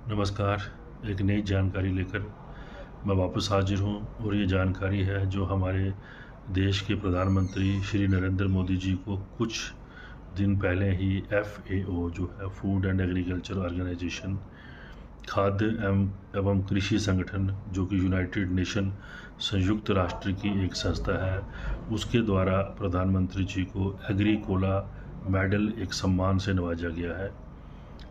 नमस्कार। एक नई जानकारी लेकर मैं वापस हाजिर हूँ और ये जानकारी है जो हमारे देश के प्रधानमंत्री श्री नरेंद्र मोदी जी को कुछ दिन पहले ही FAO जो है फूड एंड एग्रीकल्चर ऑर्गेनाइजेशन, खाद्य एवं कृषि संगठन जो कि यूनाइटेड नेशन संयुक्त राष्ट्र की एक संस्था है, उसके द्वारा प्रधानमंत्री जी को एग्रीकोला मेडल एक सम्मान से नवाजा गया है।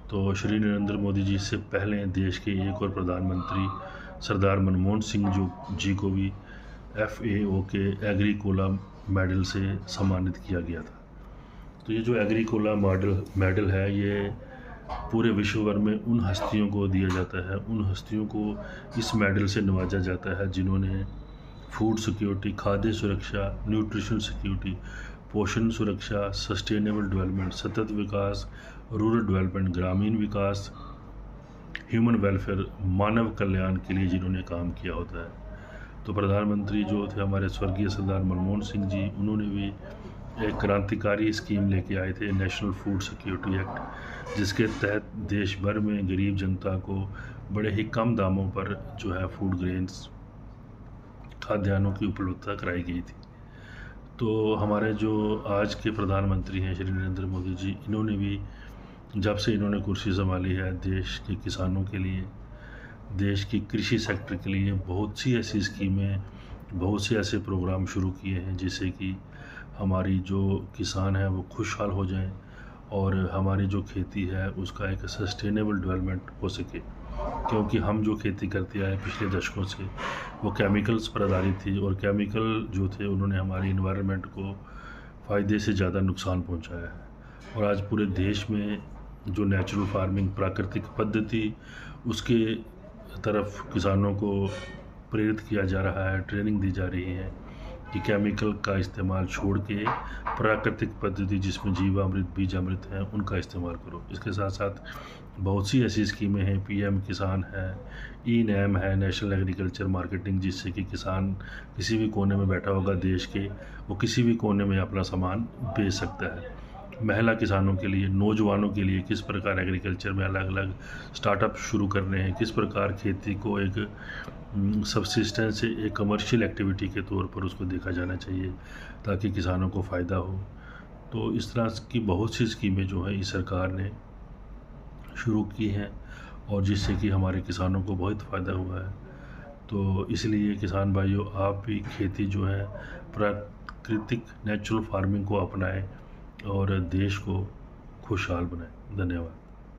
तो श्री नरेंद्र मोदी जी से पहले देश के एक और प्रधानमंत्री सरदार मनमोहन सिंह जी को भी FAO के एग्रीकोला मेडल से सम्मानित किया गया था। तो ये जो एग्रीकोला मेडल है, ये पूरे विश्व भर में उन हस्तियों को दिया जाता है, उन हस्तियों को इस मेडल से नवाजा जाता है जिन्होंने फूड सिक्योरिटी, खाद्य सुरक्षा, न्यूट्रिशन सिक्योरिटी, पोषण सुरक्षा, सस्टेनेबल डेवलपमेंट, सतत विकास, रूरल डेवलपमेंट, ग्रामीण विकास, ह्यूमन वेलफेयर, मानव कल्याण के लिए जिन्होंने काम किया होता है। तो प्रधानमंत्री जो थे हमारे स्वर्गीय सरदार मनमोहन सिंह जी, उन्होंने भी एक क्रांतिकारी स्कीम लेके आए थे, नेशनल फूड सिक्योरिटी एक्ट, जिसके तहत देश भर में गरीब जनता को बड़े ही कम दामों पर जो है फूड ग्रेन्स, खाद्यान्नों की उपलब्धता कराई गई थी। तो हमारे जो आज के प्रधानमंत्री हैं श्री नरेंद्र मोदी जी, इन्होंने भी जब से इन्होंने कुर्सी संभाली है, देश के किसानों के लिए, देश की कृषि सेक्टर के लिए बहुत सी ऐसी स्कीमें, बहुत से ऐसे प्रोग्राम शुरू किए हैं जिससे कि हमारी जो किसान है वो खुशहाल हो जाएं और हमारी जो खेती है उसका एक सस्टेनेबल डेवलपमेंट हो सके। क्योंकि हम जो खेती करते आए पिछले दशकों से वो केमिकल्स पर आधारित थी और केमिकल जो थे उन्होंने हमारी इन्वायरमेंट को फ़ायदे से ज़्यादा नुकसान पहुंचाया है। और आज पूरे देश में जो नेचुरल फार्मिंग, प्राकृतिक पद्धति, उसके तरफ किसानों को प्रेरित किया जा रहा है, ट्रेनिंग दी जा रही है कि केमिकल का इस्तेमाल छोड़ के प्राकृतिक पद्धति जिसमें जीवामृत, बीजामृत हैं, उनका इस्तेमाल करो। इसके साथ साथ बहुत सी ऐसी स्कीमें हैं, PM किसान है, E-NAM है, नेशनल एग्रीकल्चर मार्केटिंग, जिससे कि किसान किसी भी कोने में बैठा होगा देश के, वो किसी भी कोने में अपना सामान बेच सकता है। महिला किसानों के लिए, नौजवानों के लिए किस प्रकार एग्रीकल्चर में अलग अलग स्टार्टअप शुरू करने हैं, किस प्रकार खेती को एक सब्सिस्टेंस से एक कमर्शियल एक्टिविटी के तौर पर उसको देखा जाना चाहिए ताकि किसानों को फ़ायदा हो। तो इस तरह की बहुत सी स्कीमें जो है इस सरकार ने शुरू की हैं और जिससे कि हमारे किसानों को बहुत फ़ायदा हुआ है। तो इसलिए किसान भाइयों, आप भी खेती जो है प्राकृतिक नेचुरल फार्मिंग को अपनाएं और देश को खुशहाल बनाएं। धन्यवाद।